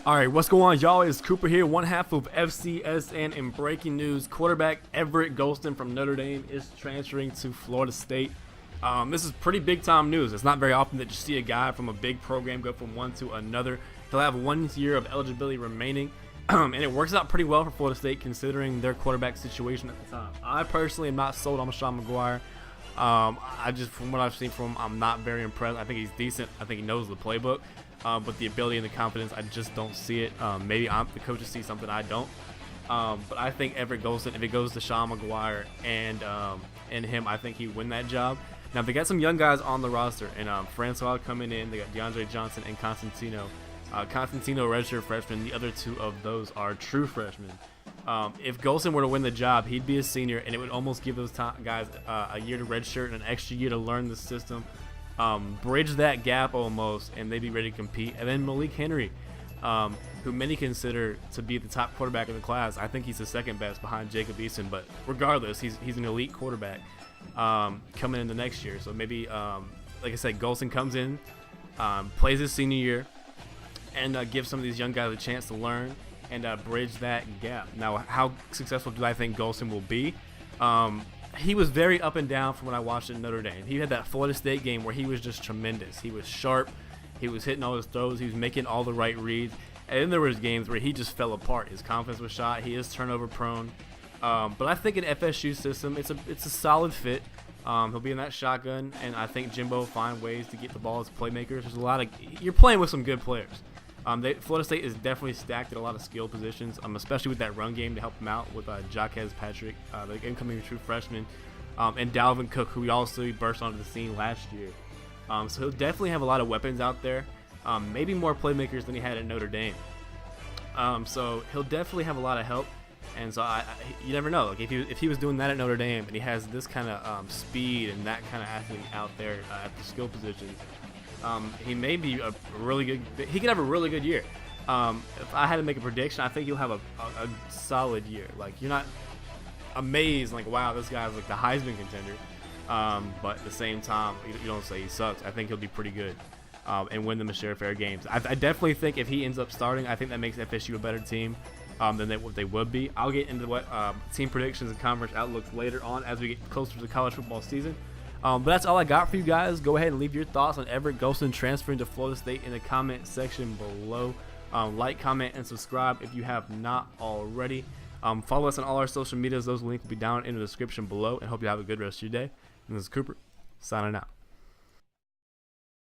All right, what's going on, y'all? It's Cooper here, one half of FCSN. In breaking news, quarterback Everett Golson from Notre Dame is transferring to Florida State. This is pretty big-time news. It's not very often that you see a guy from a big program go from one to another. He'll have 1 year of eligibility remaining, and it works out pretty well for Florida State considering their quarterback situation at the time. I personally am not sold on Sean McGuire. From what I've seen from him, I'm not very impressed. I think he's decent. I think he knows the playbook. But the ability and the confidence, I just don't see it. Maybe the coaches see something I don't. But I think Everett Golson, if it goes to Sean McGuire and him, I think he win that job. Now, they got some young guys on the roster, and Francois coming in. They got DeAndre Johnson and Constantino. Constantino, redshirt freshman. The other two of those are true freshmen. If Golson were to win the job, he'd be a senior, and it would almost give those guys a year to redshirt and an extra year to learn the system. Bridge that gap almost, and they'd be ready to compete. And then Malik Henry, who many consider to be the top quarterback in the class. I think he's the second best behind Jacob Eason, but regardless, he's an elite quarterback coming in the next year. So maybe, like I said, Golson comes in, plays his senior year, and gives some of these young guys a chance to learn and bridge that gap. Now, how successful do I think Golson will be? He was very up and down from when I watched at Notre Dame. He had that Florida State game where he was just tremendous. He was sharp. He was hitting all his throws. He was making all the right reads. And then there was games where he just fell apart. His confidence was shot. He is turnover prone. But I think in FSU system, it's a solid fit. He'll be in that shotgun, and I think Jimbo will find ways to get the ball as playmakers. You're playing with some good players. Florida State is definitely stacked at a lot of skill positions, especially with that run game to help them out with Jaquez Patrick, the incoming true freshman, and Dalvin Cook, who we also burst onto the scene last year. So he'll definitely have a lot of weapons out there, maybe more playmakers than he had at Notre Dame. So he'll definitely have a lot of help, and so you never know. Like if he was doing that at Notre Dame, and he has this kind of speed and that kind of athlete out there at the skill positions. He may be a really good. He could have a really good year. If I had to make a prediction, I think he'll have a solid year. Like, you're not amazed, like, wow, this guy's like the Heisman contender. But at the same time, you don't say he sucks. I think he'll be pretty good and win them a share of fair games. I definitely think if he ends up starting, I think that makes FSU a better team than they would be. I'll get into what team predictions and conference outlooks later on as we get closer to the college football season. But that's all I got for you guys. Go ahead and leave your thoughts on Everett Golson transferring to Florida State in the comment section below. Like, comment, and subscribe if you have not already. Follow us on all our social medias. Those links will be down in the description below. And hope you have a good rest of your day. And this is Cooper, signing out.